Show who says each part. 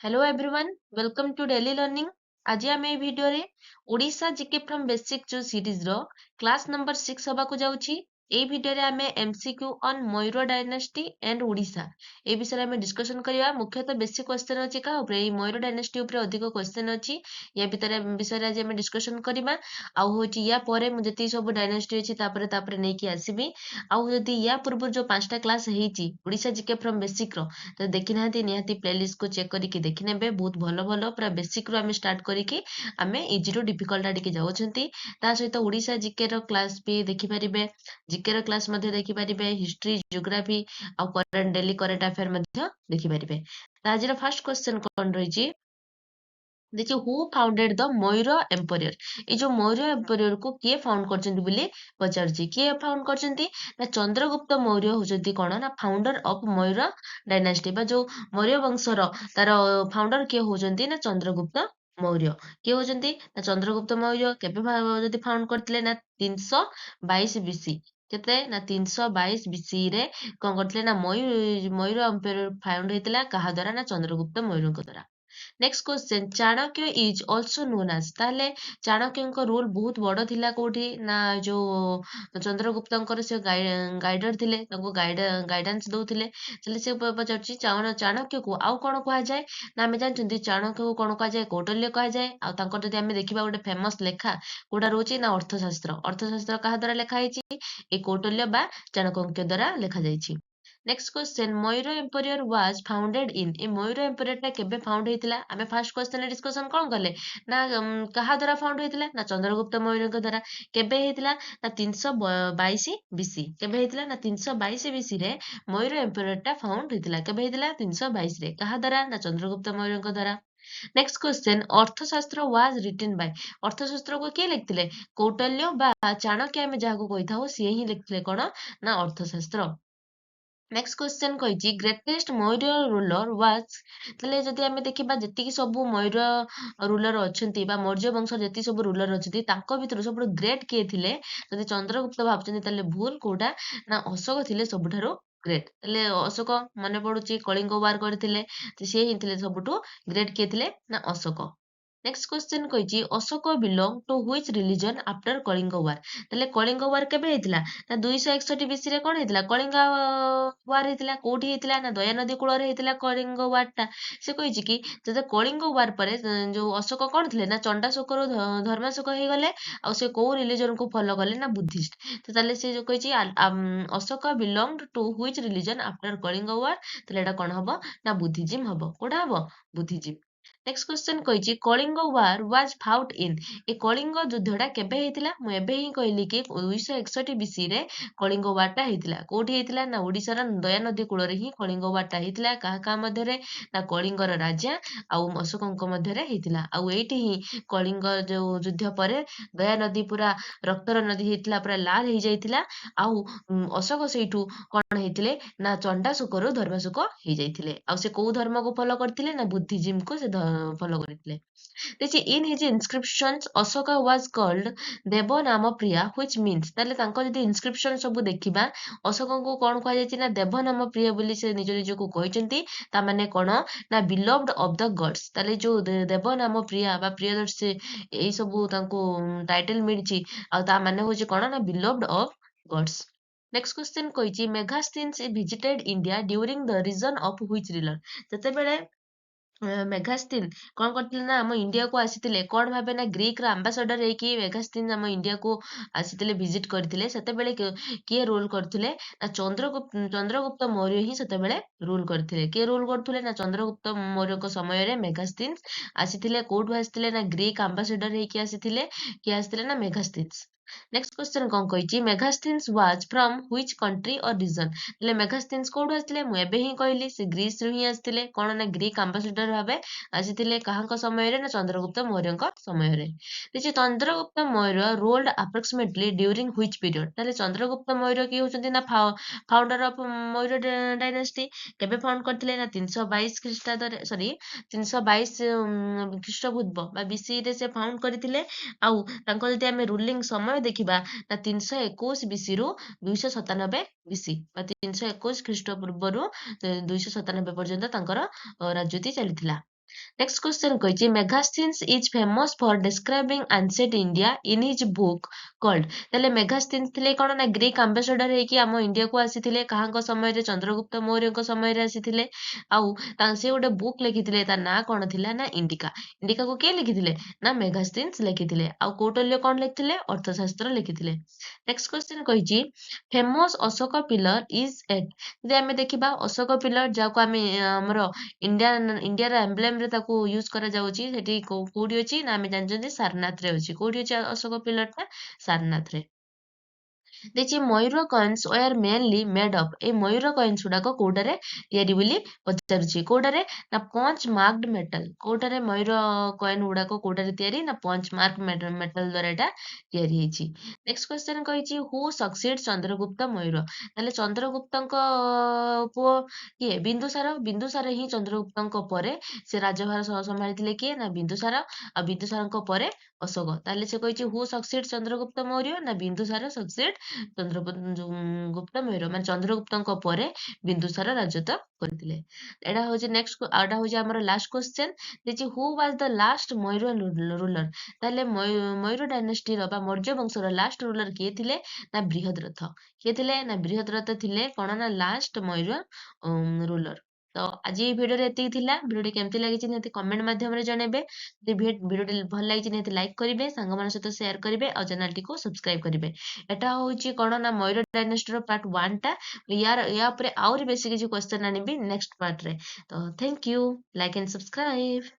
Speaker 1: Hello everyone, welcome to daily learning. आज आम ए भिडियो रे ओडिशा जीके फ्रॉम बेसिक जो सीरीज रो क्लास नंबर 6 हबा को जाउची। ए भिडियो रे आमे MCQ on Maurya dynasty and Odisha ए विषय आमे डिस्कशन करिया। मुख्यतः बेसिक क्वेश्चन अछि का ऊपर ए मयूर डायनेस्टी ऊपर अधिक क्वेश्चन अछि। या भितर विषय आज आमे डिस्कशन करिबा। आ होची या परे मु जति सब डायनेस्टी अछि तापरे नै कि आसीबी। आ जति या पूर्व जो पांचटा क्लास हेची ओडिशा जीके फ्रॉम बेसिक रो तो देखि नाहंती निहाती प्लेलिस्ट को चेक करके देखि नेबे। बहुत भलो भलो पूरा बेसिक रो आमे स्टार्ट करके आमे इजी रो डिफिकल्ट आडिके जाउछंती। ता सहित ओडिशा जीके रो क्लास भी देखि परिबे, जीके रो क्लास मध्ये देखि परिबे, हिस्ट्री जियोग्राफी आ करंट डेली करंट अफेयर मध्ये देखि परिबे। ता आज रो फर्स्ट क्वेश्चन कोन रहिची देखिए, who founded the Mayur empire. ये जो मयूर एम्पायर को किए फाउंड करछंती बोली पचारछि। किए फाउंड करछंती ना चंद्रगुप्त मौर्य होजंती कोन ना फाउंडर ऑफ मयूर डायनेस्टी बा जो मौर्य वंशर तार फाउंडर किए होजंती ना चंद्रगुप्त मौर्य। किए होजंती ना चंद्रगुप्त मौर्य केबे जदी फाउंड करथिले ना 322 बीसी। केते ना 322 बीसी रे कोन करथिले ना मयूर एम्पायर फाउंड हेतिला काहा द्वारा ना चंद्रगुप्त मौर्य को द्वारा। Next question, Chanakya is also known as. ताहले चाणक्य रोल बहुत बड़ थिला कोठी ना जो चंद्रगुप्तंकर से गाइडर थिले, ताको गाइडेंस दउथिले। चले से पचारछि चाणक्य को आउ कोन कहा जाय ना हमें जानछंती चाणक्य को कोन कहा जाय कौटिल्य कहा जाय। आ तांकर जदि हमें देखिबा गोटे फेमस लेखा कोडा रोची ना अर्थशास्त्र। अर्थशास्त्र काहा द्वारा लेखा हेछि ए कौटिल्य बा चाणक्य द्वारा लेखा जायछि। Next question, Maurya empire was founded in. ए मयूर एम्पायर टा केबे फाउंड हेतिला। आमे फर्स्ट क्वेश्चन डिस्कशन कोन करले ना काहा द्वारा फाउंड हेतिला ना चंद्रगुप्त मौर्य को द्वारा। केबे हेतिला ना 322 बीसी। केबे हेतिला ना 322 बीसी रे मयूर एम्पायर टा फाउंड हेतिला। केबे हेतिला 322 रे काहा द्वारा ना चंद्रगुप्त मौर्य को द्वारा। नेक्स्ट क्वेश्चन, अर्थशास्त्र वाज रिटन बाय। अर्थशास्त्र को किए लिखथिले कौटिल्य बा चाणक्य आमे जाहा को कहिथाउ सिए ही लिखथिले कोन ना अर्थशास्त्र। नेक्स्ट क्वेश्चन कहिछि ग्रेटेस्ट मयूर रूलर वाज। तले जदि आमे देखिबा जति सबु मयूर रूलर अछंती बा मौर्य वंश जति सबु रूलर अछंती तांको भितर सबु ग्रेट किए थिले। जदि चंद्रगुप्त भाबचंती तले भूल कोडा ना अशोक थिले सबुठारो ग्रेट। तले अशोक मने पडुची कलिंग वार करथिले तो से ही थिले सबुठु ग्रेट किए थिले ना अशोक। नेक्स्ट क्वेश्चन कहिछि Ashoka belong to which religion after Kalinga war. तले कलिंग वार केबे हेतिला ना 261 बीसी रे कोन हेतिला कलिंग वार हेतिला। कोठी हेतिला ना दया नदी कूल रे हेतिला कलिंग वार टा। से कहिछि कि जदि कलिंग वार परे जो अशोक कोन थिले ना चंडाशोक रो धर्माशोक हे गले। आ से को रिलीजन को फॉलो करले ना बुद्धिस्ट। तो तले से जो कहिछि Ashoka belong to which religion after Kalinga war. तले एटा कोन हबो ना बुद्धिज्म हबो। कोडा हबो बुद्धिज्म। नेक्स्ट क्वेश्चन कहिछि Kalinga war was fought in. ए कलिंग युद्धटा केबे हेतिला मु एबे ही कहली कि 261 बीसी रे कलिंग वारटा हेतिला। कोठी हेतिला ना ओडिसा रा दया नदी कूल रे ही कलिंग वारटा हेतिला। काहा मध्ये रे ना कलिंगर राजा आउ अशोकଙ୍କ मध्ये रे हेतिला। आउ एठी ही कलिंग जो युद्ध परे दया नदी पूरा रक्तर नदी हेतिला पूरा लाल हे जाइतिला। आउ अशोक सेठू कोन हेतिले ना चंडाशोक रो धर्माशोक हे जाइतिले। आउ से को धर्म को फॉलो करथिले ना बुद्धिज्म को से फॉलो करथिले। देखिए in his inscriptions Ashoka was called Devanampriya which means. ताले तांको जदि इनस्क्रिप्शन सब देखिबा अशोक को कोन कहा जायछि ना देव नाम प्रिय बोली से निज निज को कहिसंती। ता माने कोन ना बिलोव्ड ऑफ द गॉड्स। ताले जो देव नाम प्रिया बा प्रियदर्शी एई सब तांको टाइटल मिलछि। आ ता माने होछि कोन ना beloved of gods. Next question कहिछि Megasthenes visited India during the region of which ruler. जते बेले मेगास्थीन कौन करथिले ना हम इंडिया को आसीथिले कोन भाबे ना ग्रीक रा एम्बेसडर हेकी मेगास्थीन हम इंडिया को आसीथिले विजिट करथिले। सेते बेले किए रूल करथिले ना चंद्रगुप्त मौर्य ही सेते बेले रूल करथिले। किए रूल करथिले ना चंद्रगुप्त मौर्य को समय रे मेगास्थीन आसीथिले। कोठु आसीथिले ना ग्रीक एम्बेसडर हेकी आसीथिले। किए आसीथिले ना मेगास्थीन। नेक्स्ट क्वेश्चन कोन कहिछि Megasthenes was from which country or region. ले मेगास्थीन्स कोठु आसीथिले मु एबे ही कहली से ग्रीस रु ही आसीथिले। कोन ना ग्रीक एम्बेसडर भाबे आसीथिले काहांक समय रे ना चंद्रगुप्त मौर्यंक समय रे। देखिए Chandragupta Maurya ruled approximately during which period. ताले चंद्रगुप्त मौर्य की होचंती ना फाउंडर ऑफ मौर्य डायनेस्टी। केबे फाउंड करथिले ना 322 ख्रीष्टाब्द रे सॉरी 322 ख्रीष्टपूर्व बा बीसी रे से फाउंड करथिले। आउ तांको जदि हमें रूलिंग समय देखिबा ना 321 बीसी रु 297 बीसी बा 321 ख्रीष्टपूर्व रु 297 पर्यंत तांकर राजनीति चलिथिला। Next question କହିଛି Megasthenes is famous for describing ancient India in his book called ତାହେଲେ Megasthenes ଥିଲେ କଣ ନା ଗ୍ରୀକ ଆମ୍ବାସଡର ହେଇକି ଆମ ଇଣ୍ଡିଆକୁ ଆସିଥିଲେ କାହାଙ୍କ ସମୟରେ ଚନ୍ଦ୍ରଗୁପ୍ତ ମୌର୍ୟଙ୍କ ସମୟରେ ଆସିଥିଲେ ଆଉ ସେ ଗୋଟେ ବୁକ୍ ଲେଖିଥିଲେ ତା ନାଁ କଣ ଥିଲା ନା ଇଣ୍ଡିକା ଇଣ୍ଡିକାକୁ କିଏ ଲେଖିଥିଲେ ନା Megasthenes ଲେଖିଥିଲେ ଆଉ କୌଟଲ୍ୟ କଣ ଲେଖିଥିଲେ ଅର୍ଥଶାସ୍ତ୍ର ଲେଖିଥିଲେ ନେକ୍ସଟ କ୍ୱେଶ୍ଚନ କହିଛି famous Ashoka pillar is at ଯଦି ଆମେ ଦେଖିବା ଅଶୋକ ପିଲର ଯାହାକୁ ଆମେ ଆମର ଇଣ୍ଡିଆର ଏମ୍ବ୍ଲେମରେ ତାକୁ ୟୁଜ କରାଯାଉଛି ସେଠି କୋଉଠି ଅଛି ନା ଆମେ ଜାଣିଛନ୍ତି ସାରନାଥରେ ଅଛି କୋଉଠି ଅଛି ଅଶୋକ ପିଲରଟା ସାରନାଥରେ ଦେଇଛି ମୟୂର coins were mainly made of ଏଇ ମୟୂର କଏନ୍ସ ଗୁଡାକ କୋଉଟାରେ ତିଆରି ବୋଲି ପଚାରୁଛି କୋଉଟାରେ ନା ପଞ୍ଚ ମାର୍କଡ ମେଟାଲ କୋଉଟାରେ ମୟୂର କଏନ ଗୁଡାକ କୋଉଟାରେ ତିଆରି ନା ପଞ୍ଚ ମାର୍କ ମେଟାଲ ଦ୍ଵାରା ଏଟା ତିଆରି ହେଇଛି ନେକ୍ସଟ କ୍ୱେଶ୍ଚନ କହିଛି ହୁ ସକ୍ସିଡ ଚନ୍ଦ୍ରଗୁପ୍ତ ମୟୂର ତାହେଲେ ଚନ୍ଦ୍ରଗୁପ୍ତଙ୍କ ପୁଅ କିଏ ବିନ୍ଦୁସାର ହିଁ ଚନ୍ଦ୍ରଗୁପ୍ତଙ୍କ ପରେ ସେ ରାଜଭାର ସମ୍ଭାଳିଥିଲେ କିଏ ନା ବିନ୍ଦୁସାର ଆଉ ବିନ୍ଦୁସାରଙ୍କ ପରେ ଅଶୋକ ତାହେଲେ ସେ କହିଛି ହୁ ସକ୍ସିଡ ଚନ୍ଦ୍ରଗୁପ୍ତ ମୌର୍ୟ ନା ବିନ୍ଦୁସାର ସକ୍ସିଡ ଗୁପ୍ତ ମୟୂର ମାନେ ଚନ୍ଦ୍ରଗୁପ୍ତଙ୍କ ପରେ ବିନ୍ଦୁସାର ରାଜତ୍ୱ କରିଥିଲେ ଏଇଟା ହଉଛି ନେକ୍ସଟ ଆଉଟା ହଉଛି ଆମର ଲାଷ୍ଟ କ୍ୱେଶ୍ଚେନ ଦେଇଛି who was the last Maurya ruler ତାହେଲେ ମୟୂର ଡାଇନେଷ୍ଟିର ବା ମୌର୍ଯ୍ୟ ବଂଶର ଲାଷ୍ଟ ରୁଲର କିଏ ଥିଲେ ନା ବୃହଦ୍ରଥ କିଏ ଥିଲେ ନା ବୃହଦ୍ରଥ ଥିଲେ କଣ ନା ଲାଷ୍ଟ ମୟୂର ରୁଲର ତ ଆଜି ଏଇ ଭିଡିଓରେ ଏତିକି ଥିଲା ଭିଡିଓଟି କେମିତି ଲାଗିଛି ନିହାତି କମେଣ୍ଟ ମାଧ୍ୟମରେ ଜଣେଇବେ ଯଦି ଭିଡିଓଟି ଭଲ ଲାଗିଛି ନିହାତି ଲାଇକ୍ କରିବେ ସାଙ୍ଗମାନଙ୍କ ସହିତ ସେୟାର କରିବେ ଆଉ ଚ୍ୟାନେଲଟିକୁ ସବସ୍କ୍ରାଇବ କରିବେ ଏଟା ହଉଛି କଣ ନା ମୟୂର ଡାଇନେଷ୍ଟିର ପାର୍ଟ 1 ଟା ୟା ଉପରେ ଆହୁରି ବେଶୀ କିଛି କ୍ୱେଶ୍ଚନ ଆଣିବି ନେକ୍ସଟ ପାର୍ଟରେ ତ thank you like and subscribe